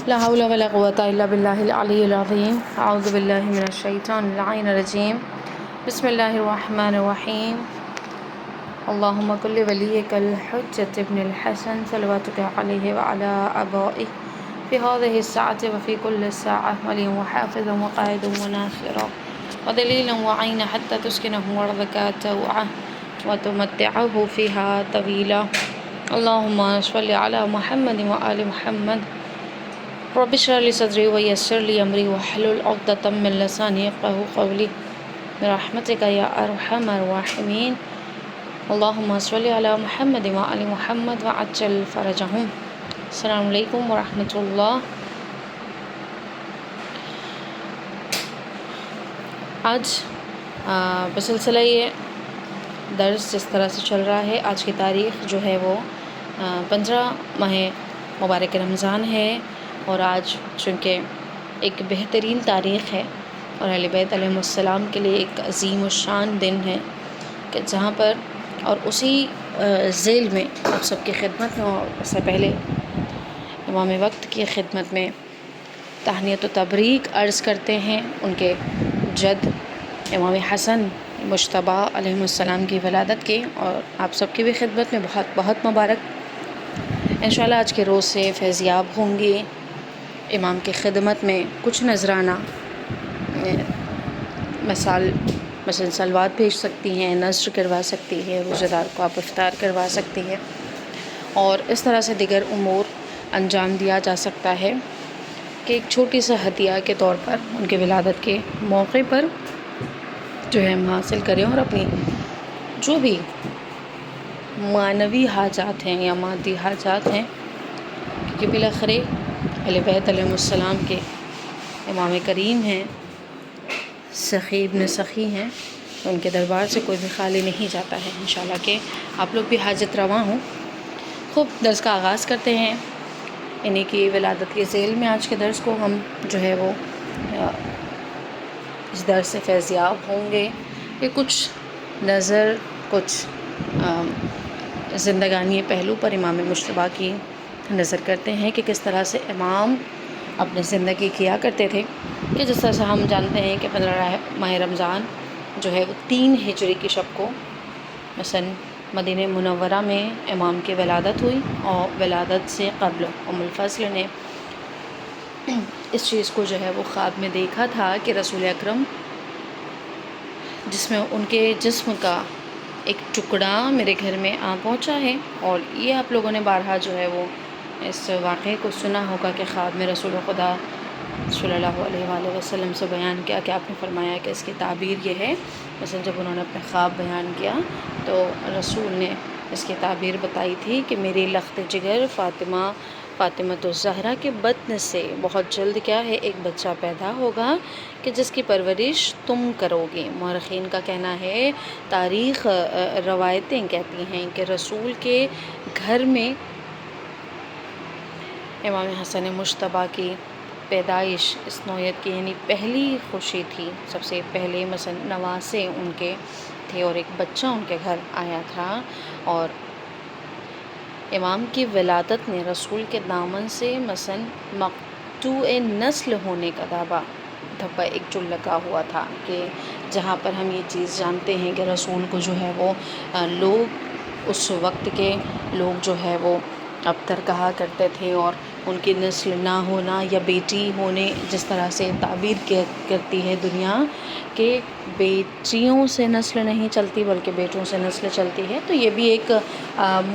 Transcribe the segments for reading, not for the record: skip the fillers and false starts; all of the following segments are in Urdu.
لا حول ولا قوة إلا بالله العلي العظيم. أعوذ بالله من الشيطان اللعين الرجيم. بسم الله الرحمن الرحيم. اللهم كل وليك الحجة ابن الحسن صلواتك عليه وعلى آبائه في هذه الساعة وفي كل ساعة ولي وحافظ وقائد وناصرا ودليلا وعينا حتى تسكنه أرضك توعا وتمتعه فيها طويلا. اللهم صل على محمد وآل محمد. رب اشرح لي صدري ويسر لي أمري واحلل عقدة من لساني يفقهوا قولي برحمتك يا أرحم الراحمين. اللهم صل على محمد وآل محمد وعجل فرجهم. السلام علیکم ورحمۃ اللہ. آج بسلسلہ یہ درس جس طرح سے چل رہا ہے، آج کی تاریخ جو ہے وہ 15 ماہ مبارک رمضان ہے، اور آج چونکہ ایک بہترین تاریخ ہے اور اہل بیت علیہم السلام کے لیے ایک عظیم الشان دن ہے، کہ جہاں پر اور اسی ذیل میں آپ سب کی خدمت میں اور اس سے پہلے امام وقت کی خدمت میں تہنیت و تبریک عرض کرتے ہیں ان کے جد امام حسن مجتبیٰ علیہ السلام کی ولادت کی، اور آپ سب کی بھی خدمت میں بہت بہت مبارک. انشاءاللہ آج کے روز سے فیضیاب ہوں گے. امام کی خدمت میں کچھ نذرانہ مثلا سلوات بھیج سکتی ہیں، نذر کروا سکتی ہے، روزہ دار کو آپ افطار کروا سکتی ہے، اور اس طرح سے دیگر امور انجام دیا جا سکتا ہے کہ ایک چھوٹی سا ہدیہ کے طور پر ان کے ولادت کے موقع پر جو ہے ہم حاصل کریں، اور اپنی جو بھی معنوی حاجات ہیں یا مادی حاجات ہیں، کیونکہ بالاخر اہل بیت علیہ السلام کے امام کریم ہیں، سخی ابن سخی ہیں، ان کے دربار سے کوئی بھی خالی نہیں جاتا ہے. انشاءاللہ کہ آپ لوگ بھی حاجت رواں ہوں. خوب درس کا آغاز کرتے ہیں انہیں کی ولادت کے ذیل میں. آج کے درس کو ہم جو ہے وہ اس درس سے فیضیاب ہوں گے کہ کچھ نظر، کچھ زندگانی پہلو پر امام مجتبیٰ کی نظر کرتے ہیں کہ کس طرح سے امام اپنی زندگی کیا کرتے تھے. کہ جس طرح سے ہم جانتے ہیں کہ 15 ماہ رمضان جو ہے وہ 3 ہجری کی شب کو مثلا مدینہ منورہ میں امام کی ولادت ہوئی، اور ولادت سے قبل ام الفضل نے اس چیز کو جو ہے وہ خواب میں دیکھا تھا کہ رسول اکرم جس میں ان کے جسم کا ایک ٹکڑا میرے گھر میں آ پہنچا ہے. اور یہ آپ لوگوں نے بارہا جو ہے وہ اس واقعے کو سنا ہوگا کہ خواب میں رسول خدا صلی اللہ علیہ وآلہ وسلم سے بیان کیا کہ آپ نے فرمایا کہ اس کی تعبیر یہ ہے. مثلا جب انہوں نے اپنے خواب بیان کیا تو رسول نے اس کی تعبیر بتائی تھی کہ میری لخت جگر فاطمۃ الزہرا کے بطن سے بہت جلد کیا ہے ایک بچہ پیدا ہوگا کہ جس کی پرورش تم کرو گی. مورخین کا کہنا ہے، تاریخ روایتیں کہتی ہیں کہ رسول کے گھر میں امام حسن مجتبیٰ کی پیدائش اس نوعیت کی یعنی پہلی خوشی تھی. سب سے پہلے مثلا نواسے ان کے تھے اور ایک بچہ ان کے گھر آیا تھا، اور امام کی ولادت نے رسول کے دامن سے مثلا مقطوع نسل ہونے کا دھبا ایک جو لگا ہوا تھا، کہ جہاں پر ہم یہ چیز جانتے ہیں کہ رسول کو جو ہے وہ لوگ اس وقت کے لوگ جو ہے وہ ابتر کہا کرتے تھے، اور ان کی نسل نہ ہونا یا بیٹی ہونے جس طرح سے تعبیر کرتی ہے دنیا کہ بیٹیوں سے نسل نہیں چلتی بلکہ بیٹوں سے نسل چلتی ہے. تو یہ بھی ایک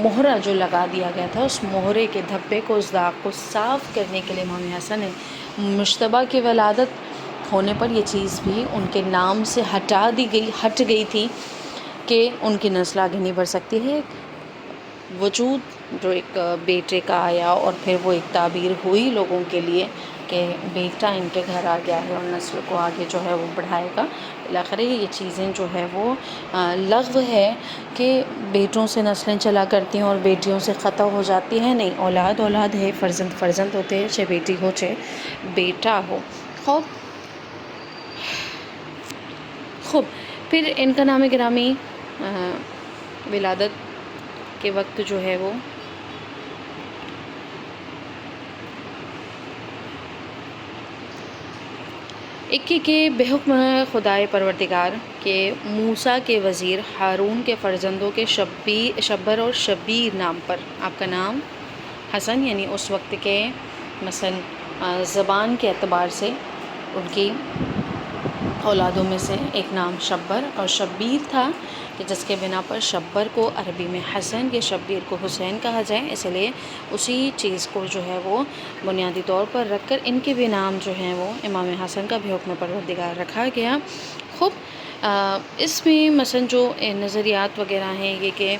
مہرہ جو لگا دیا گیا تھا، اس مہرے کے دھبے کو، اس داغ کو صاف کرنے کے لیے امام حسن مجتبیٰ کی ولادت ہونے پر یہ چیز بھی ان کے نام سے ہٹ گئی تھی کہ ان کی نسل آگے نہیں بڑھ سکتی ہے. وجود جو ایک بیٹے کا آیا، اور پھر وہ ایک تعبیر ہوئی لوگوں کے لیے کہ بیٹا ان کے گھر آ گیا ہے اور نسل کو آگے جو ہے وہ بڑھائے گا. بالآخر یہ چیزیں جو ہے وہ لغو ہے کہ بیٹوں سے نسلیں چلا کرتی ہیں اور بیٹیوں سے قطع ہو جاتی ہیں. نہیں، اولاد ہے، فرزند ہوتے ہیں، چاہے بیٹی ہو چاہے بیٹا ہو. خوب پھر ان کا نام گرامی ولادت کے وقت جو ہے وہ ایک کہ بحکم خدائے پروردگار کہ موسیٰ کے وزیر ہارون کے فرزندوں کے شبر اور شبیر نام پر آپ کا نام حسن، یعنی اس وقت کے مثلا زبان کے اعتبار سے ان کی اولادوں میں سے ایک نام شبر اور شبیر تھا، کہ جس کے بنا پر شبر کو عربی میں حسن یا شبیر کو حسین کہا جائے، اس لیے اسی چیز کو جو ہے وہ بنیادی طور پر رکھ کر ان کے بھی نام جو ہیں وہ امام حسن کا بھی حکم پروردگار رکھا گیا۔ خوب اس میں مثلا جو نظریات وغیرہ ہیں یہ کہ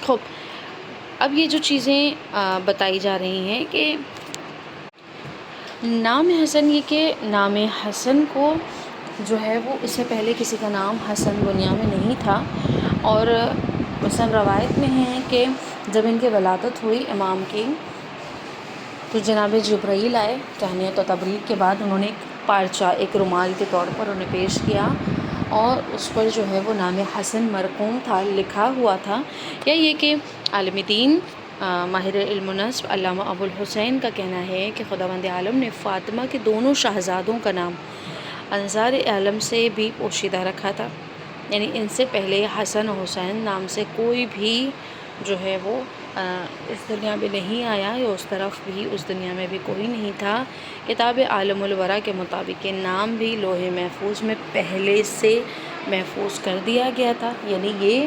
خوب اب یہ جو چیزیں بتائی جا رہی ہیں کہ نام حسن، یہ کہ نام حسن کو جو ہے وہ اس سے پہلے کسی کا نام حسن دنیا میں نہیں تھا، اور مثلا روایت میں ہے کہ جب ان کی ولادت ہوئی امام کی تو جناب جبرائیل آئے تہنیت و تبریک کے بعد، انہوں نے ایک پارچہ، ایک رومال کے طور پر انہیں پیش کیا، اور اس پر جو ہے وہ نام حسن مرقوم تھا، لکھا ہوا تھا۔ یا یہ کہ عالم دین ماہر علم و نسب علامہ ابو الحسین کا کہنا ہے کہ خداوند عالم نے فاطمہ کے دونوں شہزادوں کا نام انظار عالم سے بھی پوشیدہ رکھا تھا، یعنی ان سے پہلے حسن و حسین نام سے کوئی بھی جو ہے وہ اس دنیا میں نہیں آیا، یا اس طرف بھی اس دنیا میں بھی کوئی نہیں تھا۔ کتاب عالم الورا کے مطابق یہ نام بھی لوح محفوظ میں پہلے سے محفوظ کر دیا گیا تھا، یعنی یہ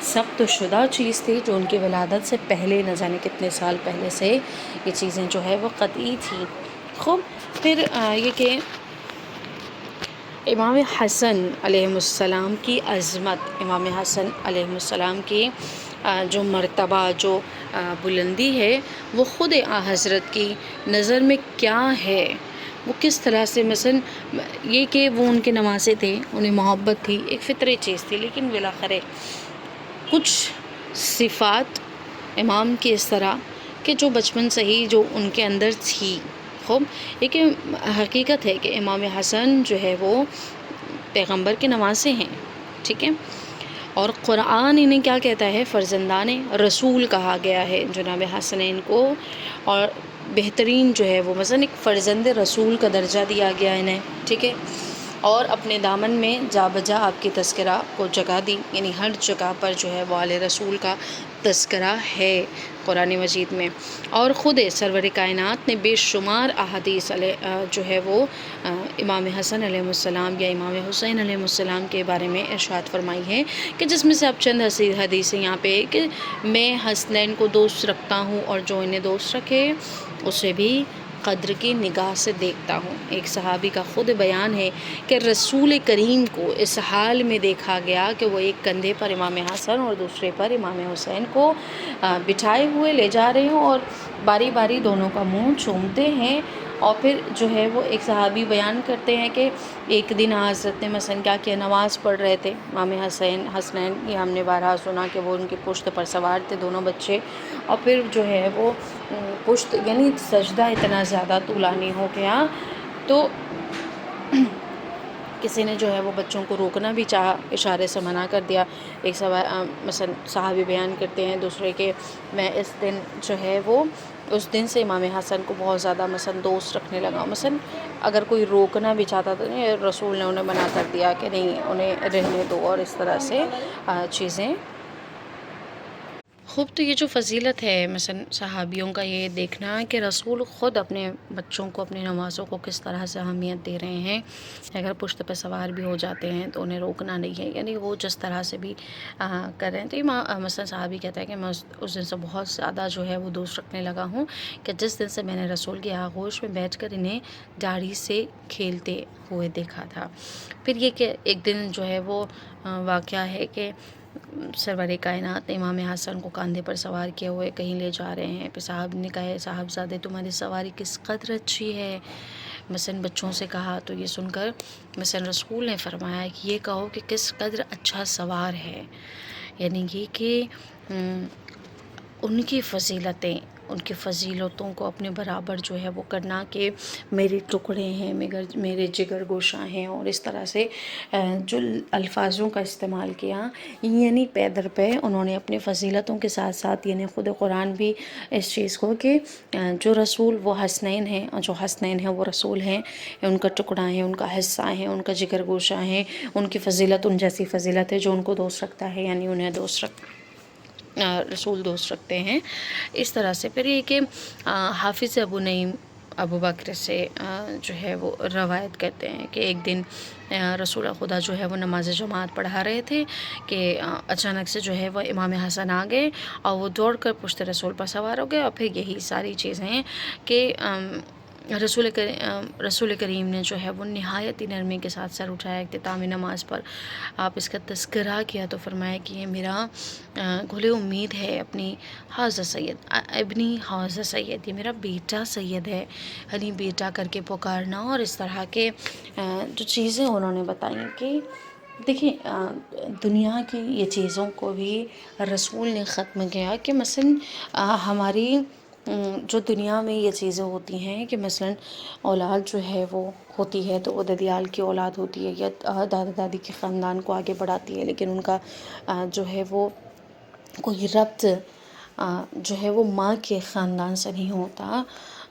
ثبت شدہ چیز تھی جو ان کی ولادت سے پہلے نہ جانے کتنے سال پہلے سے یہ چیزیں جو ہے وہ قطعی تھیں۔ خوب پھر یہ کہ امام حسن علیہ السلام کی عظمت، امام حسن علیہ السلام کی جو مرتبہ، جو بلندی ہے، وہ خود حضرت کی نظر میں کیا ہے، وہ کس طرح سے مثلا یہ کہ وہ ان کے نواسے تھے، انہیں محبت تھی، ایک فطری چیز تھی، لیکن بالاخر کچھ صفات امام کی اس طرح کہ جو بچپن سے ہی جو ان کے اندر تھی۔ خوب یہ کہ حقیقت ہے کہ امام حسن جو ہے وہ پیغمبر کے نواسے ہیں، ٹھیک ہے، اور قرآن انہیں کیا کہتا ہے، فرزندان رسول کہا گیا ہے جناب حسنین کو، اور بہترین جو ہے وہ مثلا ایک فرزند رسول کا درجہ دیا گیا انہیں، ٹھیک ہے، اور اپنے دامن میں جا بجا آپ کی تذکرہ کو جگہ دی، یعنی ہر جگہ پر جو ہے وہ آل رسول کا تذکرہ ہے قرآن مجید میں، اور خود سرور کائنات نے بے شمار احادیث جو ہے وہ امام حسن علیہ السلام یا امام حسین علیہ السلام کے بارے میں ارشاد فرمائی ہے، کہ جس میں سے اب چند حدیثیں یہاں پہ کہ میں حسنین کو دوست رکھتا ہوں، اور جو انہیں دوست رکھے اسے بھی قدر کی نگاہ سے دیکھتا ہوں۔ ایک صحابی کا خود بیان ہے کہ رسول کریم کو اس حال میں دیکھا گیا کہ وہ ایک کندھے پر امام حسن اور دوسرے پر امام حسین کو بٹھائے ہوئے لے جا رہے ہوں، اور باری باری دونوں کا منہ چومتے ہیں، اور پھر جو ہے وہ ایک صحابی بیان کرتے ہیں کہ ایک دن حضرت نے مثلا کیا کیا، نماز پڑھ رہے تھے امام حسنین، یہ ہم نے بارہا سنا کہ وہ ان کی پشت پر سوار تھے دونوں بچے، اور پھر جو ہے وہ پشت یعنی سجدہ اتنا زیادہ طولانی ہو گیا، تو کسی نے جو ہے وہ بچوں کو روکنا بھی چاہا، اشارے سے منع کر دیا۔ ایک مثلا صحابی بیان کرتے ہیں دوسرے کہ میں اس دن جو ہے وہ اس دن سے امام حسن کو بہت زیادہ مثلا دوست رکھنے لگا، مثلا اگر کوئی روکنا بھی چاہتا تو رسول نے انہیں منع کر دیا کہ نہیں انہیں رہنے دو، اور اس طرح سے چیزیں۔ خوب تو یہ جو فضیلت ہے مثلا صحابیوں کا، یہ دیکھنا کہ رسول خود اپنے بچوں کو، اپنے نوازوں کو کس طرح سے اہمیت دے رہے ہیں، اگر پشت پہ سوار بھی ہو جاتے ہیں تو انہیں روکنا نہیں ہے، یعنی وہ جس طرح سے بھی کر رہے ہیں۔ تو یہ مثلا صحابی کہتا ہے کہ میں اس دن سے بہت زیادہ جو ہے وہ دوست رکھنے لگا ہوں، کہ جس دن سے میں نے رسول کی آغوش میں بیٹھ کر انہیں داڑھی سے کھیلتے ہوئے دیکھا تھا۔ پھر یہ کہ ایک دن جو ہے وہ واقعہ ہے کہ سرور کائنات نے امام حسن کو کاندھے پر سوار کیے ہوئے کہیں لے جا رہے ہیں، پھر صاحب نے کہا صاحبزادے تمہاری سواری کس قدر اچھی ہے، مثلا بچوں سے کہا، تو یہ سن کر مثلا رسول نے فرمایا کہ یہ کہو کہ کس قدر اچھا سوار ہے، یعنی یہ کہ ان کی فضیلتیں ان کی فضیلتوں کو اپنے برابر جو ہے وہ کرنا کہ میرے ٹکڑے ہیں، میرے جگر گوشہ ہیں، اور اس طرح سے جو الفاظوں کا استعمال کیا، یعنی پے در پہ انہوں نے اپنی فضیلتوں کے ساتھ ساتھ، یعنی خود قرآن بھی اس چیز کو کہ جو رسول وہ حسنین ہیں، جو حسنین ہیں وہ رسول ہیں، ان کا ٹکڑا ہے، ان کا حصہ ہے، ان کا جگر گوشہ ہے، ان کی فضیلت ان جیسی فضیلت ہے جو ان کو دوست رکھتا ہے، یعنی انہیں رسول دوست رکھتے ہیں۔ اس طرح سے پھر یہ کہ حافظ ابو نعیم ابو بکر سے جو ہے وہ روایت کرتے ہیں کہ ایک دن رسول خدا جو ہے وہ نماز جماعت پڑھا رہے تھے کہ اچانک سے جو ہے وہ امام حسن آ گئے اور وہ دوڑ کر پشت رسول پر سوار ہو گئے، اور پھر یہی ساری چیزیں ہیں کہ رسول کریم نے جو ہے وہ نہایت ہی نرمی کے ساتھ سر اٹھایا اختتام نماز پر۔ آپ اس کا تذکرہ کیا تو فرمایا کہ یہ میرا گلِ امید ہے اپنی حاضر سید، ابنی حاضر سید، یہ میرا بیٹا سید ہے، یعنی بیٹا کر کے پکارنا، اور اس طرح کے جو چیزیں انہوں نے بتائیں کہ دیکھیں دنیا کی یہ چیزوں کو بھی رسول نے ختم کیا کہ مثلا ہماری جو دنیا میں یہ چیزیں ہوتی ہیں کہ مثلا اولاد جو ہے وہ ہوتی ہے تو وہ ددیال کی اولاد ہوتی ہے یا دادا دادی کے خاندان کو آگے بڑھاتی ہے، لیکن ان کا جو ہے وہ کوئی ربط جو ہے وہ ماں کے خاندان سے نہیں ہوتا،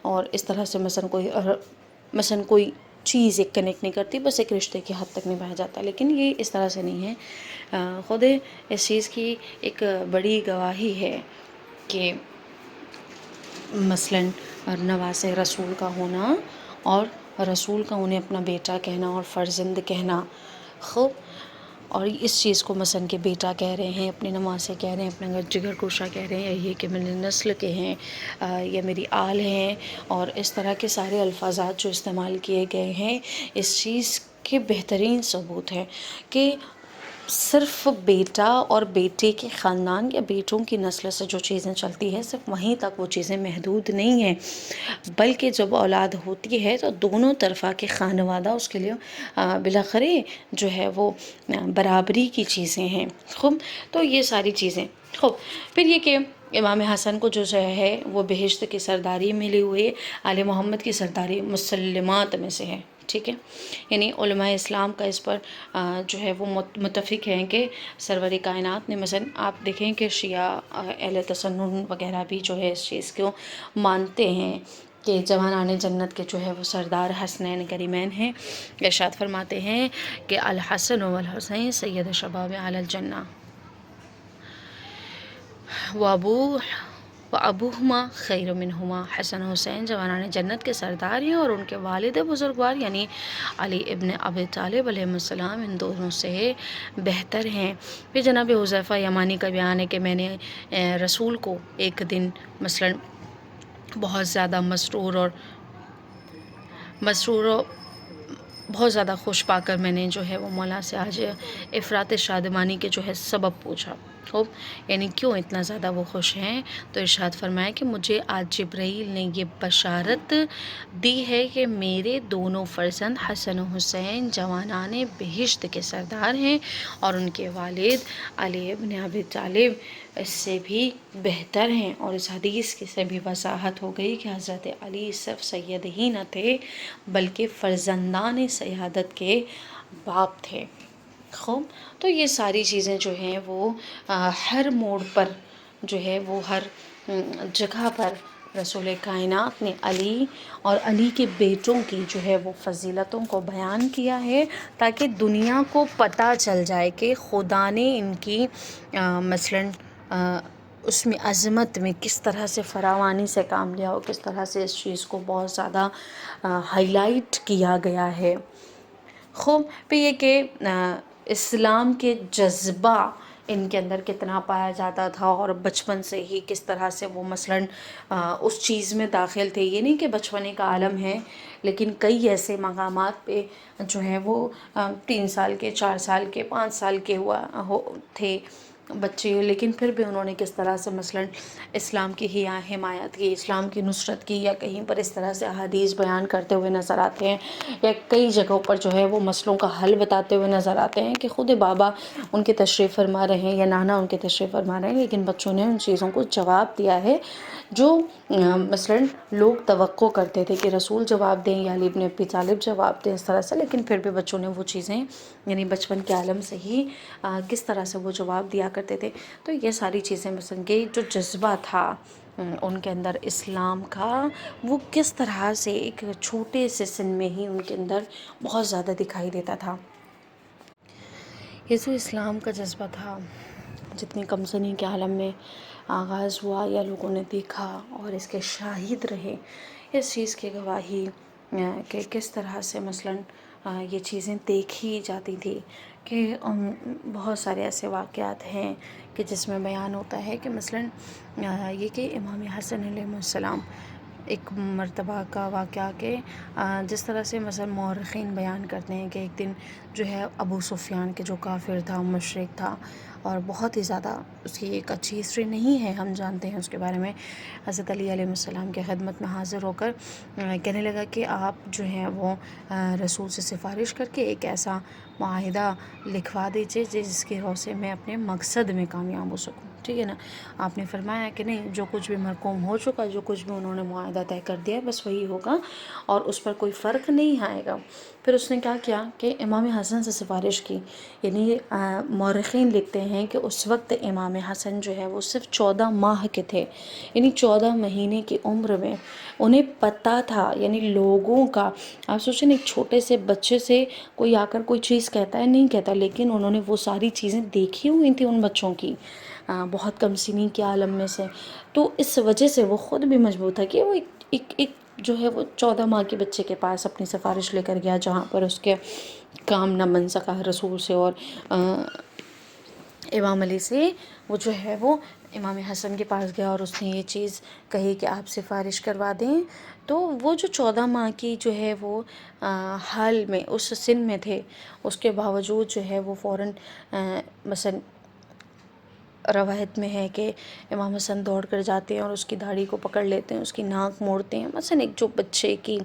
اور اس طرح سے مثلا کوئی چیز ایک کنیکٹ نہیں کرتی، بس ایک رشتے کی حد تک نبھایا جاتا، لیکن یہ اس طرح سے نہیں ہے۔ خود اس چیز کی ایک بڑی گواہی ہے کہ مثلا نواسے رسول کا ہونا اور رسول کا انہیں اپنا بیٹا کہنا اور فرزند کہنا، خوب، اور اس چیز کو مثلا کہ بیٹا کہہ رہے ہیں، اپنے نواسے کہہ رہے ہیں، اپنا جگر گوشہ کہہ رہے ہیں، یہ کہ میری نسل کے ہیں یا میری آل ہیں، اور اس طرح کے سارے الفاظات جو استعمال کیے گئے ہیں، اس چیز کے بہترین ثبوت ہے کہ صرف بیٹا اور بیٹے کے خاندان یا بیٹوں کی نسل سے جو چیزیں چلتی ہیں صرف وہیں تک وہ چیزیں محدود نہیں ہیں، بلکہ جب اولاد ہوتی ہے تو دونوں طرفہ کے خانوادہ اس کے لیے بالاخره جو ہے وہ برابری کی چیزیں ہیں، خوب، تو یہ ساری چیزیں، خوب، پھر یہ کہ امام حسن کو جو ہے وہ بہشت کی سرداری ملی ہوئی آل محمد کی سرداری مسلمات میں سے ہے، ٹھیک ہے، یعنی علماء اسلام کا اس پر جو ہے وہ متفق ہیں کہ سرور کائنات نے، مثلا آپ دیکھیں کہ شیعہ اہل تسنن وغیرہ بھی جو ہے اس چیز کو مانتے ہیں کہ جوانان جنت کے جو ہے وہ سردار حسنین کریمین ہیں، ارشاد فرماتے ہیں کہ الحسن والحسین سید شباب اہل الجنہ وابوہما خیر منہما، حسن حسین جوانان جنت کے سردار ہیں اور ان کے والد بزرگوار یعنی علی ابن ابی طالب علیہ السلام ان دونوں سے بہتر ہیں۔ پھر جناب حذیفہ یمانی کا بیان ہے کہ میں نے رسول کو ایک دن مثلا بہت زیادہ مسرور اور بہت زیادہ خوش پا کر میں نے جو ہے وہ مولا سے آج افراط شادمانی کے جو ہے سبب پوچھا، خوب، یعنی کیوں اتنا زیادہ وہ خوش ہیں، تو ارشاد فرمایا کہ مجھے آج جبرائیل نے یہ بشارت دی ہے کہ میرے دونوں فرزند حسن و حسین جوانان بہشت کے سردار ہیں اور ان کے والد علی ابن ابی طالب اس سے بھی بہتر ہیں، اور اس حدیث کی سے بھی وضاحت ہو گئی کہ حضرت علی صرف سید ہی نہ تھے بلکہ فرزندان سیادت کے باپ تھے، خوب، تو یہ ساری چیزیں جو ہیں وہ ہر موڑ پر جو ہے وہ ہر جگہ پر رسول کائنات نے علی اور علی کے بیٹوں کی جو ہے وہ فضیلتوں کو بیان کیا ہے تاکہ دنیا کو پتہ چل جائے کہ خدا نے ان کی مثلا اس میں عظمت میں کس طرح سے فراوانی سے کام لیا اور کس طرح سے اس چیز کو بہت زیادہ ہائی لائٹ کیا گیا ہے، خوب، پھر یہ کہ اسلام کے جذبہ ان کے اندر کتنا پایا جاتا تھا اور بچپن سے ہی کس طرح سے وہ مثلا اس چیز میں داخل تھے، یہ نہیں کہ بچپنے کا عالم ہے، لیکن کئی ایسے مقامات پہ جو ہے وہ 3 سال کے، 4 سال کے، 5 سال کے تھے بچے، لیکن پھر بھی انہوں نے کس طرح سے مثلاً اسلام کی ہی حمایت کی، اسلام کی نصرت کی، یا کہیں پر اس طرح سے احادیث بیان کرتے ہوئے نظر آتے ہیں، یا کئی جگہوں پر جو ہے وہ مسئلوں کا حل بتاتے ہوئے نظر آتے ہیں کہ خود بابا ان کے تشریف فرما رہے ہیں یا نانا ان کے تشریف فرما رہے ہیں، لیکن بچوں نے ان چیزوں کو جواب دیا ہے جو مثلاً لوگ توقع کرتے تھے کہ رسول جواب دیں یا علی بن ابی طالب جواب دیں اس طرح سے، لیکن پھر بھی بچوں نے وہ چیزیں یعنی بچپن کے عالم سے ہی کس طرح سے وہ جواب دیا کرتے تھے۔ تو یہ ساری چیزیں مثلاً کہ جو جذبہ تھا ان کے اندر اسلام کا، وہ کس طرح سے ایک چھوٹے سے سن میں ہی ان کے اندر بہت زیادہ دکھائی دیتا تھا۔ یہ جو اسلام کا جذبہ تھا جتنی کم سنی کے عالم میں آغاز ہوا یا لوگوں نے دیکھا اور اس کے شاہد رہے، اس چیز کی گواہی کہ کس طرح سے مثلاً یہ چیزیں دیکھی جاتی تھی کہ بہت سارے ایسے واقعات ہیں کہ جس میں بیان ہوتا ہے کہ مثلاً یہ کہ امام حسن علیہ السلام ایک مرتبہ کا واقعہ کہ جس طرح سے مثلا مورخین بیان کرتے ہیں کہ ایک دن جو ہے ابو سفیان کے جو کافر تھا، مشرک تھا، اور بہت ہی زیادہ اس کی ایک اچھی ہسٹری نہیں ہے، ہم جانتے ہیں اس کے بارے میں، حضرت علی علیہ السلام کی خدمت میں حاضر ہو کر کہنے لگا کہ آپ جو ہیں وہ رسول سے سفارش کر کے ایک ایسا معاہدہ لکھوا دیجیے جس کی روح سے میں اپنے مقصد میں کامیاب ہو سکوں، ٹھیک ہے نا۔ آپ نے فرمایا کہ نہیں، جو کچھ بھی محکوم ہو چکا، جو کچھ بھی انہوں نے معاہدہ طے کر دیا بس وہی ہوگا اور اس پر کوئی فرق نہیں آئے گا۔ پھر اس نے کیا کیا کہ امام حسن سے سفارش کی، یعنی مورخین لکھتے ہیں کہ اس وقت امام حسن جو ہے وہ صرف 14 ماہ کے تھے، یعنی 14 مہینے کی عمر میں انہیں پتہ تھا، یعنی لوگوں کا، آپ سوچیں ایک چھوٹے سے بچے سے کوئی آ کر کوئی چیز کہتا ہے نہیں کہتا، لیکن انہوں نے وہ ساری چیزیں دیکھی ہوئی تھیں ان بچوں کی بہت کم سنی کے عالم میں سے، تو اس وجہ سے وہ خود بھی مجبور تھا کہ وہ ایک جو ہے وہ 14 ماہ کے بچے کے پاس اپنی سفارش لے کر گیا جہاں پر اس کے کام نہ بن سکا رسول سے اور امام علی سے، وہ جو ہے وہ امام حسن کے پاس گیا اور اس نے یہ چیز کہی کہ آپ سفارش کروا دیں، تو وہ جو 14 ماہ کی جو ہے وہ حال میں اس سن میں تھے، اس کے باوجود جو ہے وہ فوراً مثلا روایت میں ہے کہ امام حسن دوڑ کر جاتے ہیں اور اس کی داڑھی کو پکڑ لیتے ہیں، اس کی ناک موڑتے ہیں، مثلا ایک جو بچے کی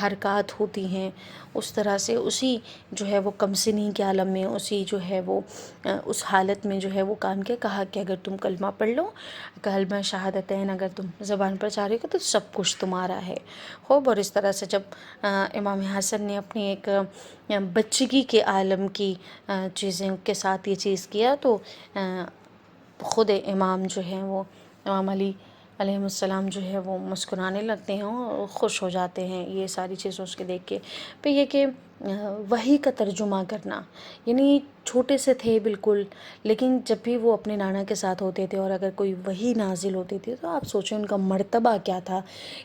حرکات ہوتی ہیں اس طرح سے اسی جو ہے وہ کم سنی کے عالم میں اسی جو ہے وہ اس حالت میں جو ہے وہ کام کیا، کہا کہ اگر تم کلمہ پڑھ لو، کلمہ شہادتین اگر تم زبان پر جاری ہو تو سب کچھ تمہارا ہے خوب۔ اور اس طرح سے جب امام حسن نے اپنی ایک بچگی کے عالم کی چیزیں کے ساتھ یہ چیز کیا تو خود امام جو ہیں وہ امام علی علیہ السلام جو ہے وہ مسکرانے لگتے ہیں اور خوش ہو جاتے ہیں یہ ساری چیزیں اس کے دیکھ کے۔ پھر یہ کہ وحی کا ترجمہ کرنا، یعنی چھوٹے سے تھے بالکل، لیکن جب بھی وہ اپنے نانا کے ساتھ ہوتے تھے اور اگر کوئی وحی نازل ہوتی تھی تو آپ سوچیں ان کا مرتبہ کیا تھا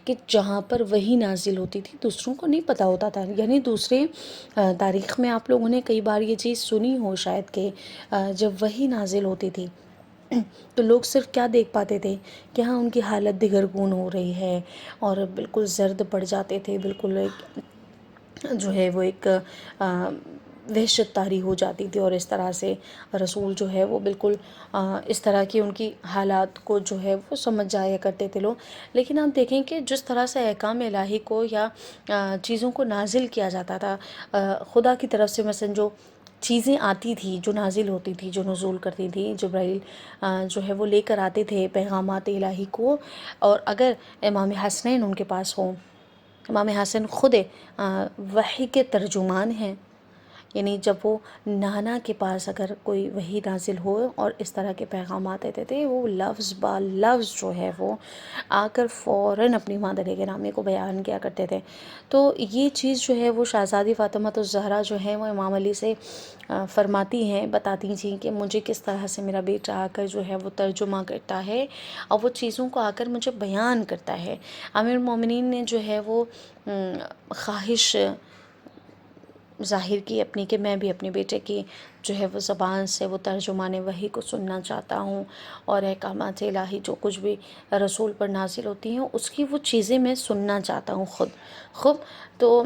کہ جہاں پر وحی نازل ہوتی تھی دوسروں کو نہیں پتہ ہوتا تھا، یعنی دوسرے تاریخ میں آپ لوگوں نے کئی بار یہ چیز سنی ہو شاید کہ جب وحی نازل ہوتی تھی تو لوگ صرف کیا دیکھ پاتے تھے کہ ہاں ان کی حالت دگرگون ہو رہی ہے اور بالکل زرد پڑ جاتے تھے، بالکل جو ہے وہ ایک وحشت طاری ہو جاتی تھی، اور اس طرح سے رسول جو ہے وہ بالکل اس طرح کی ان کی حالات کو جو ہے وہ سمجھ جایا کرتے تھے لوگ۔ لیکن آپ دیکھیں کہ جس طرح سے احکام الہی کو یا چیزوں کو نازل کیا جاتا تھا خدا کی طرف سے، مثلا جو چیزیں آتی تھی، جو نازل ہوتی تھی، جو نزول کرتی تھی، جبرائیل جو ہے وہ لے کر آتے تھے پیغامات الہی کو، اور اگر امام حسنین ان کے پاس ہوں، امام حسن خود وحی کے ترجمان ہیں، یعنی جب وہ نانا کے پاس اگر کوئی وحی نازل ہو اور اس طرح کے پیغامات آتے تھے وہ لفظ با لفظ جو ہے وہ آ کر فوراً اپنی مادر گرامی کو بیان کیا کرتے تھے۔ تو یہ چیز جو ہے وہ شہزادی فاطمہ الزہرا جو ہے وہ امام علی سے فرماتی ہیں، بتاتی تھیں کہ مجھے کس طرح سے میرا بیٹا آ کر جو ہے وہ ترجمہ کرتا ہے اور وہ چیزوں کو آ کر مجھے بیان کرتا ہے۔ امیر المومنین نے جو ہے وہ خواہش ظاہر کی اپنی کہ میں بھی اپنے بیٹے کی جو ہے وہ زبان سے وہ ترجمان وحی کو سننا چاہتا ہوں، اور احکامات الہی جو کچھ بھی رسول پر نازل ہوتی ہیں اس کی وہ چیزیں میں سننا چاہتا ہوں خود۔ تو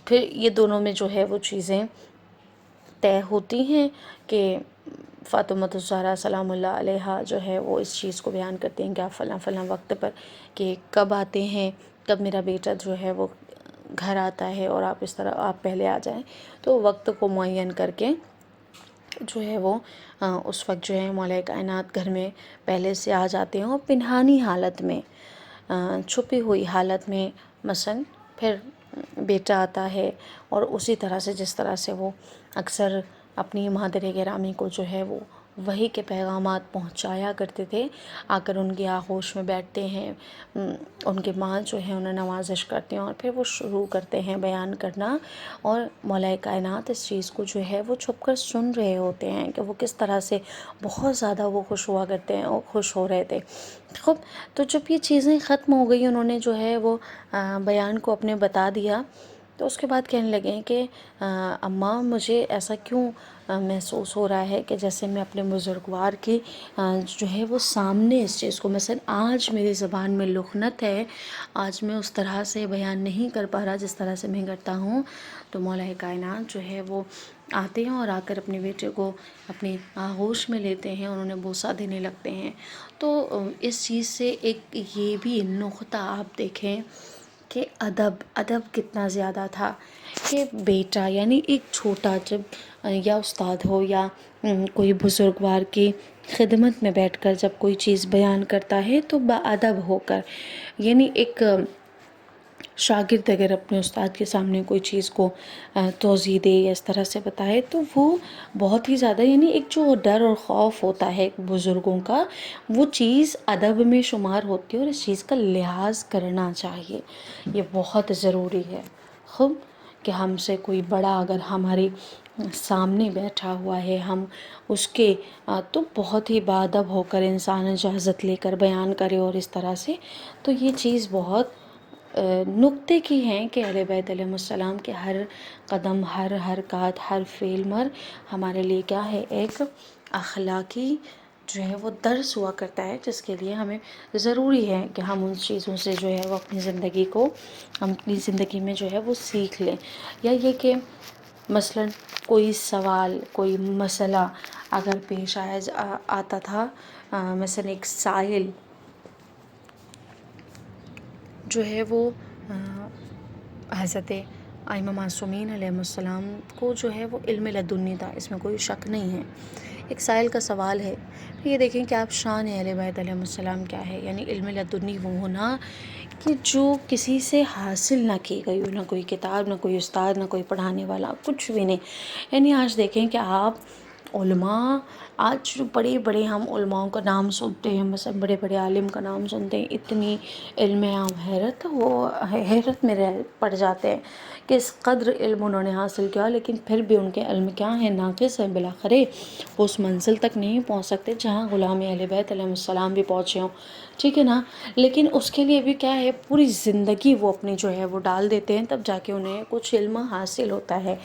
پھر یہ دونوں میں جو ہے وہ چیزیں طے ہوتی ہیں کہ فاطمۃ الزہرا سلام اللہ علیہا جو ہے وہ اس چیز کو بیان کرتے ہیں کہ آپ فلاں فلاں وقت پر کہ کب آتے ہیں، کب میرا بیٹا جو ہے وہ گھر آتا ہے، اور آپ اس طرح آپ پہلے آ جائیں. تو وقت کو معین کر کے جو ہے وہ اس وقت جو ہے مولا کائنات گھر میں پہلے سے آ جاتے ہیں، اور پنہانی حالت میں، چھپی ہوئی حالت میں مثلاً پھر بیٹا آتا ہے. اور اسی طرح سے جس طرح سے وہ اکثر اپنی مادر گرامی کو جو ہے وہ وحی کے پیغامات پہنچایا کرتے تھے، آ کر ان کی آغوش میں بیٹھتے ہیں، ان کے ماں جو ہے انہیں نوازش کرتے ہیں، اور پھر وہ شروع کرتے ہیں بیان کرنا. اور مولا کائنات اس چیز کو جو ہے وہ چھپ کر سن رہے ہوتے ہیں کہ وہ کس طرح سے بہت زیادہ وہ خوش ہوا کرتے ہیں اور خوش ہو رہے تھے. خوب، تو جب یہ چیزیں ختم ہو گئی، انہوں نے جو ہے وہ بیان کو اپنے بتا دیا، تو اس کے بعد کہنے لگے کہ اماں مجھے ایسا کیوں محسوس ہو رہا ہے کہ جیسے میں اپنے بزرگوار کی جو ہے وہ سامنے اس چیز کو، مثلا آج میری زبان میں لکنت ہے، آج میں اس طرح سے بیان نہیں کر پا رہا جس طرح سے میں کرتا ہوں. تو مولا کائنات جو ہے وہ آتے ہیں اور آ کر اپنے بیٹے کو اپنی آغوش میں لیتے ہیں، انہوں نے بوسہ دینے لگتے ہیں. تو اس چیز سے ایک یہ بھی نقطہ آپ دیکھیں کہ ادب کتنا زیادہ تھا کہ بیٹا یعنی ایک چھوٹا جب یا استاد ہو یا کوئی بزرگوار کی خدمت میں بیٹھ کر جب کوئی چیز بیان کرتا ہے تو باادب ہو کر، یعنی ایک شاگرد اگر اپنے استاد کے سامنے کوئی چیز کو توضیح دے یا اس طرح سے بتائے تو وہ بہت ہی زیادہ، یعنی ایک جو ڈر اور خوف ہوتا ہے بزرگوں کا، وہ چیز ادب میں شمار ہوتی ہے، اور اس چیز کا لحاظ کرنا چاہیے. یہ بہت ضروری ہے خب کہ ہم سے کوئی بڑا اگر ہمارے سامنے بیٹھا ہوا ہے، ہم اس کے تو بہت ہی باادب ہو کر انسان اجازت لے کر بیان کرے. اور اس طرح سے تو یہ چیز بہت نکتے کی ہیں کہ اہل بیت علیہم السلام کے ہر قدم، ہر حرکات، ہر فعل مر ہمارے لیے کیا ہے، ایک اخلاقی جو ہے وہ درس ہوا کرتا ہے، جس کے لیے ہمیں ضروری ہے کہ ہم ان چیزوں سے جو ہے وہ اپنی زندگی کو، ہم اپنی زندگی میں جو ہے وہ سیکھ لیں. یا یہ کہ مثلاً کوئی سوال، کوئی مسئلہ اگر پیش آتا تھا، مثلاً ایک سائل جو ہے وہ حضرت ائمہ معصومین علیہم السلام کو جو ہے وہ علم لدنی تھا، اس میں کوئی شک نہیں ہے. ایک سائل کا سوال ہے، یہ دیکھیں کہ آپ شان اہل بیت علیہم السلام کیا ہے، یعنی علم لدنی وہ ہونا کہ جو کسی سے حاصل نہ کی گئی ہو، نہ کوئی کتاب، نہ کوئی استاد، نہ کوئی پڑھانے والا، کچھ بھی نہیں. یعنی آج دیکھیں کہ آپ علماء، آج جو بڑے بڑے ہم علماؤں کا نام سنتے ہیں، مثلا بڑے بڑے عالم کا نام سنتے ہیں، اتنی علم عام حیرت میں پڑ جاتے ہیں کہ اس قدر علم انہوں نے حاصل کیا، لیکن پھر بھی ان کے علم کیا ہیں، ناقص ہیں. بالآخر وہ اس منزل تک نہیں پہنچ سکتے جہاں غلام اہل بیت علیہ السلام بھی پہنچے ہوں، ٹھیک ہے نا. لیکن اس کے لیے بھی کیا ہے، پوری زندگی وہ اپنی جو ہے وہ ڈال دیتے ہیں، تب جا کے انہیں کچھ علم حاصل ہوتا ہے،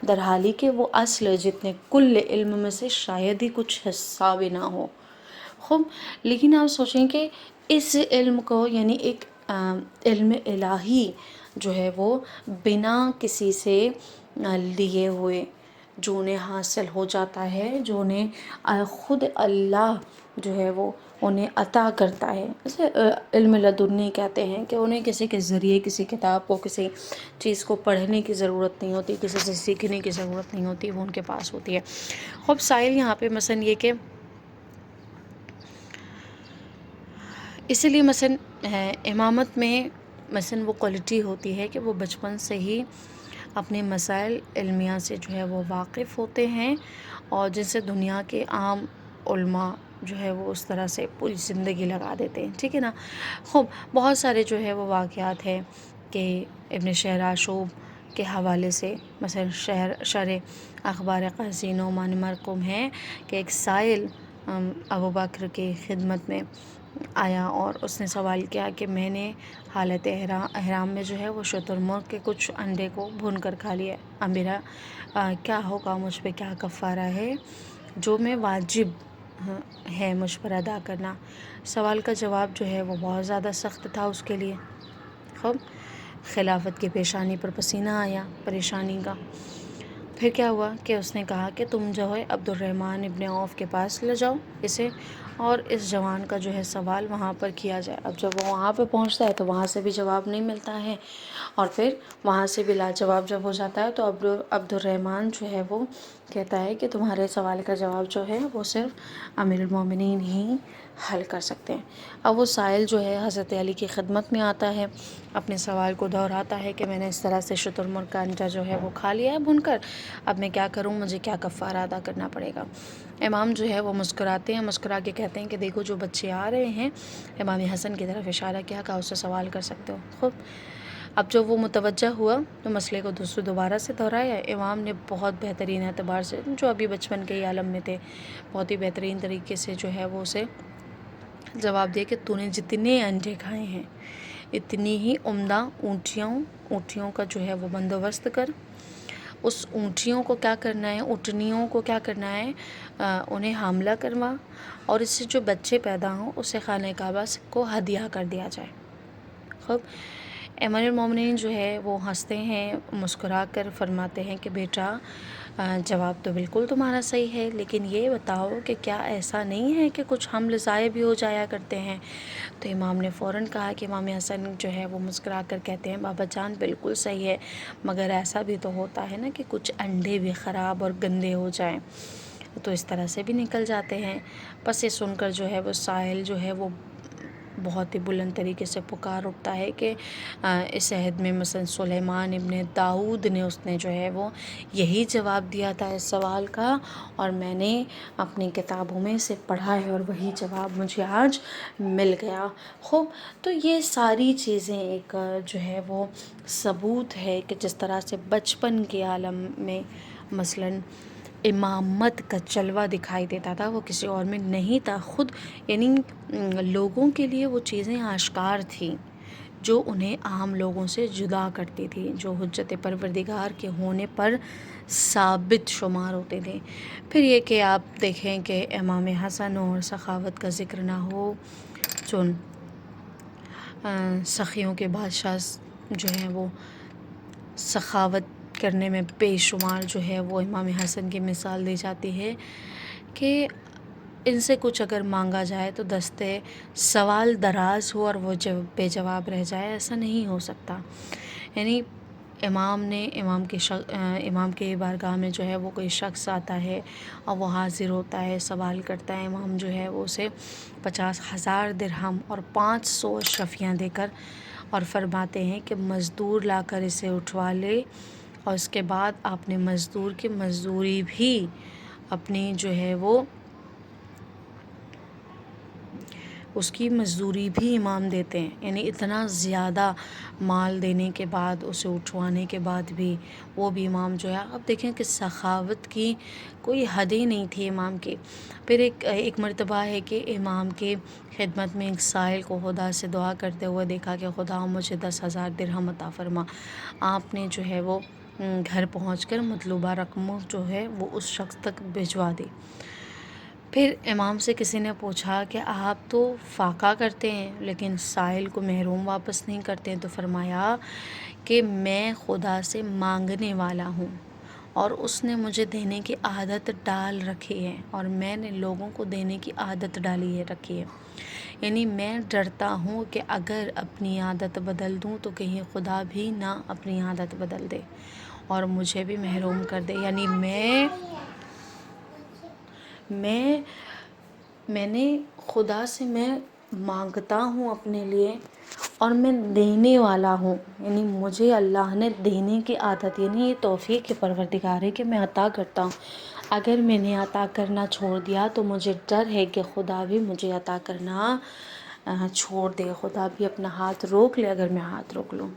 درحالی کہ وہ اصل جتنے کل علم میں سے شاید ہی کچھ حصہ بھی نہ ہو. خوب، لیکن آپ سوچیں کہ اس علم کو، یعنی ایک علم الہی جو ہے وہ بنا کسی سے لیے ہوئے جو انہیں حاصل ہو جاتا ہے، جو انہیں خود اللہ جو ہے وہ انہیں عطا کرتا ہے. جیسے علم لدنی کہتے ہیں کہ انہیں کسی کے ذریعے، کسی کتاب کو، کسی چیز کو پڑھنے کی ضرورت نہیں ہوتی، کسی سے سیکھنے کی ضرورت نہیں ہوتی، وہ ان کے پاس ہوتی ہے. خوب سائل یہاں پہ مثلا یہ کہ اسی لیے مثلا امامت میں مثلا وہ کوالٹی ہوتی ہے کہ وہ بچپن سے ہی اپنے مسائل علمیہ سے جو ہے وہ واقف ہوتے ہیں، اور جن سے دنیا کے عام علماء جو ہے وہ اس طرح سے پوری زندگی لگا دیتے ہیں، ٹھیک ہے نا. خوب، بہت سارے جو ہے وہ واقعات ہیں کہ ابن شہر آشوب کے حوالے سے، مثلا شرح اخبار قاضی نعمان مرقوم ہے کہ ایک سائل ابو بکر کی خدمت میں آیا اور اس نے سوال کیا کہ میں نے حالت احرام میں جو ہے وہ شتر مرغ کے کچھ انڈے کو بھون کر کھا لیا، اب میرا کیا ہوگا، مجھ پہ کیا کفارہ ہے جو میں واجب ہے مجھ پر ادا کرنا. سوال کا جواب جو ہے وہ بہت زیادہ سخت تھا اس کے لیے. خب، خلافت کی پیشانی پر پسینہ آیا پریشانی کا. پھر کیا ہوا کہ اس نے کہا کہ تم جو ہے عبد الرحمن ابن عوف کے پاس لے جاؤ اسے، اور اس جوان کا جو ہے سوال وہاں پر کیا جائے۔ اب جب وہ وہاں پہ پہنچتا ہے تو وہاں سے بھی جواب نہیں ملتا ہے، اور پھر وہاں سے بھی لاجواب جب ہو جاتا ہے تو عبد الرحمن جو ہے وہ کہتا ہے کہ تمہارے سوال کا جواب جو ہے وہ صرف امیر المومنین ہی حل کر سکتے ہیں۔ اب وہ سائل جو ہے حضرت علی کی خدمت میں آتا ہے، اپنے سوال کو دہراتا ہے کہ میں نے اس طرح سے شتر مرغ کا انڈا جو ہے وہ کھا لیا ہے بھن کر، اب میں کیا کروں، مجھے کیا کفارہ ادا کرنا پڑے گا۔ امام جو ہے وہ مسکراتے ہیں، مسکرا کے کہتے ہیں کہ دیکھو جو بچے آ رہے ہیں، امام حسن کی طرف اشارہ کیا، کہا اس سے سوال کر سکتے ہو۔ خوب، اب جب وہ متوجہ ہوا تو مسئلے کو دوبارہ سے دہرایا۔ امام نے بہت بہترین اعتبار سے، جو ابھی بچپن کے ہی عالم میں تھے، بہت ہی بہترین طریقے سے جو ہے وہ اسے جواب دیا کہ تو نے جتنے انڈے کھائے ہیں اتنی ہی عمدہ اونٹیوں کا جو ہے وہ بندوبست کر، اس اونٹیوں کو کیا کرنا ہے، اونٹنیوں کو کیا کرنا ہے، انہیں حاملہ کروا، اور اس سے جو بچے پیدا ہوں اسے خانہ کعبہ کو ہدیہ کر دیا جائے۔ خوب، امیر المومنین جو ہے وہ ہنستے ہیں، مسکرا کر فرماتے ہیں کہ بیٹا جواب تو بالکل تمہارا صحیح ہے، لیکن یہ بتاؤ کہ کیا ایسا نہیں ہے کہ کچھ حمل ضائع بھی ہو جایا کرتے ہیں؟ تو امام نے فوراً کہا کہ امام حسن جو ہے وہ مسکرا کر کہتے ہیں بابا جان بالکل صحیح ہے، مگر ایسا بھی تو ہوتا ہے نا کہ کچھ انڈے بھی خراب اور گندے ہو جائیں تو اس طرح سے بھی نکل جاتے ہیں۔ بس یہ سن کر جو ہے وہ سائل جو ہے وہ بہت ہی بلند طریقے سے پکار اٹھتا ہے کہ اس عہد میں مثلا سلیمان ابن داؤد نے اس نے جو ہے وہ یہی جواب دیا تھا اس سوال کا، اور میں نے اپنی کتابوں میں سے پڑھا ہے اور وہی جواب مجھے آج مل گیا۔ خوب، تو یہ ساری چیزیں ایک جو ہے وہ ثبوت ہے کہ جس طرح سے بچپن کے عالم میں مثلاً امامت کا جلوہ دکھائی دیتا تھا، وہ کسی اور میں نہیں تھا، خود یعنی لوگوں کے لیے وہ چیزیں آشکار تھیں جو انہیں عام لوگوں سے جدا کرتی تھی، جو حجت پروردگار کے ہونے پر ثابت شمار ہوتے تھے۔ پھر یہ کہ آپ دیکھیں کہ امام حسن اور سخاوت کا ذکر نہ ہو، چون سخیوں کے بادشاہ جو ہیں وہ سخاوت کرنے میں بے شمار جو ہے وہ امام حسن کی مثال دی جاتی ہے کہ ان سے کچھ اگر مانگا جائے تو دستے سوال دراز ہو اور وہ بے جواب رہ جائے، ایسا نہیں ہو سکتا۔ یعنی امام کے بارگاہ میں جو ہے وہ کوئی شخص آتا ہے اور وہ حاضر ہوتا ہے، سوال کرتا ہے، امام جو ہے وہ اسے 50,000 درہم اور 500 اشرفیاں دے کر اور فرماتے ہیں کہ مزدور لا کر اسے اٹھوا لے، اور اس کے بعد آپ نے مزدور کی مزدوری بھی اپنی جو ہے وہ اس کی مزدوری بھی امام دیتے ہیں، یعنی اتنا زیادہ مال دینے کے بعد اسے اٹھوانے کے بعد بھی وہ بھی امام جو ہے، اب دیکھیں کہ سخاوت کی کوئی حد ہی نہیں تھی امام کی۔ پھر ایک مرتبہ ہے کہ امام کے خدمت میں ایک سائل کو خدا سے دعا کرتے ہوئے دیکھا کہ خدا مجھے 10,000 درہم عطا فرما۔ آپ نے جو ہے وہ گھر پہنچ کر مطلوبہ رقم جو ہے وہ اس شخص تک بھجوا دی۔ پھر امام سے کسی نے پوچھا کہ آپ تو فاقہ کرتے ہیں لیکن سائل کو محروم واپس نہیں کرتے ہیں، تو فرمایا کہ میں خدا سے مانگنے والا ہوں اور اس نے مجھے دینے کی عادت ڈال رکھی ہے، اور میں نے لوگوں کو دینے کی عادت رکھی ہے، یعنی میں ڈرتا ہوں کہ اگر اپنی عادت بدل دوں تو کہیں خدا بھی نہ اپنی عادت بدل دے اور مجھے بھی محروم کر دے۔ یعنی میں نے خدا سے میں مانگتا ہوں اپنے لیے اور میں دینے والا ہوں، یعنی مجھے اللہ نے دینے کی عادت، یعنی یہ توفیق کے پروردگار ہے کہ میں عطا کرتا ہوں، اگر میں نے عطا کرنا چھوڑ دیا تو مجھے ڈر ہے کہ خدا بھی مجھے عطا کرنا چھوڑ دے، خدا بھی اپنا ہاتھ روک لے اگر میں ہاتھ روک لوں۔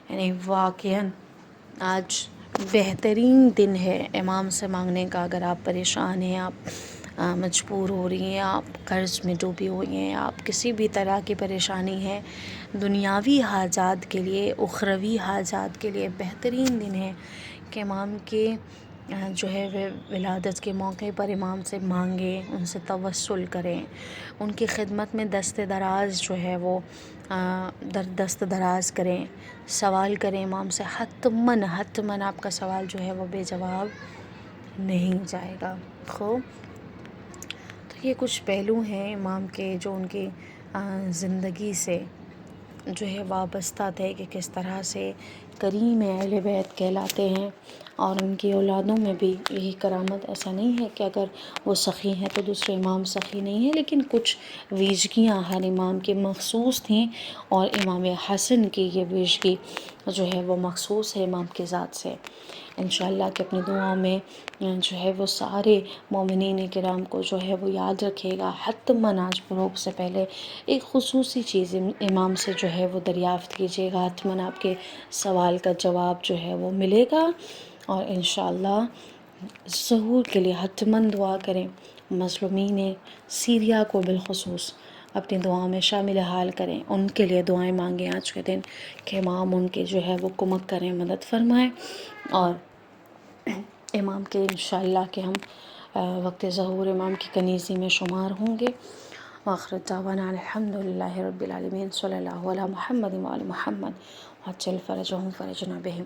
یعنی واقعاً آج بہترین دن ہے امام سے مانگنے کا۔ اگر آپ پریشان ہیں، آپ مجبور ہو رہی ہیں، آپ قرض میں ڈوبی ہوئی ہیں، آپ کسی بھی طرح کی پریشانی ہے، دنیاوی حاجات کے لیے، اخروی حاجات کے لیے بہترین دن ہے کہ امام کے جو ہے وہ ولادت کے موقع پر امام سے مانگیں، ان سے توسل کریں، ان کی خدمت میں دست دراز جو ہے وہ دست دراز کریں، سوال کریں امام سے، حتماً آپ کا سوال جو ہے وہ بے جواب نہیں جائے گا۔ خوب، تو یہ کچھ پہلو ہیں امام کے جو ان کی زندگی سے جو ہے وابستہ تھے کہ کس طرح سے کریم اہل بیت کہلاتے ہیں، اور ان کی اولادوں میں بھی یہی کرامت۔ ایسا نہیں ہے کہ اگر وہ سخی ہیں تو دوسرے امام سخی نہیں ہیں، لیکن کچھ ویژگیاں ہر امام کی مخصوص تھیں، اور امام حسن کی یہ ویژگی جو ہے وہ مخصوص ہے امام کی ذات سے۔ انشاءاللہ کہ اپنی دعاؤں میں جو ہے وہ سارے مومنین کرام کو جو ہے وہ یاد رکھے گا، حتماً آج فروغ سے پہلے ایک خصوصی چیز امام سے جو ہے وہ دریافت کیجیے گا، حتماً آپ کے سوال کا جواب جو ہے وہ ملے گا، اور انشاءاللہ ظہور کے لیے حتماً دعا کریں۔ مظلومین سیریا کو بالخصوص اپنی دعاؤں میں شامل حال کریں، ان کے لیے دعائیں مانگیں آج کے دن کہ امام ان کے جو ہے وہ کمک کریں، مدد فرمائیں، اور امام کے انشاءاللہ کہ ہم وقت ظہور امام کی کنیزی میں شمار ہوں گے۔ وآخر دعوانا الحمدللہ رب العالمین، صلی اللہ علی محمد وعلی محمد وعجل فرجہم فرجنا بہم۔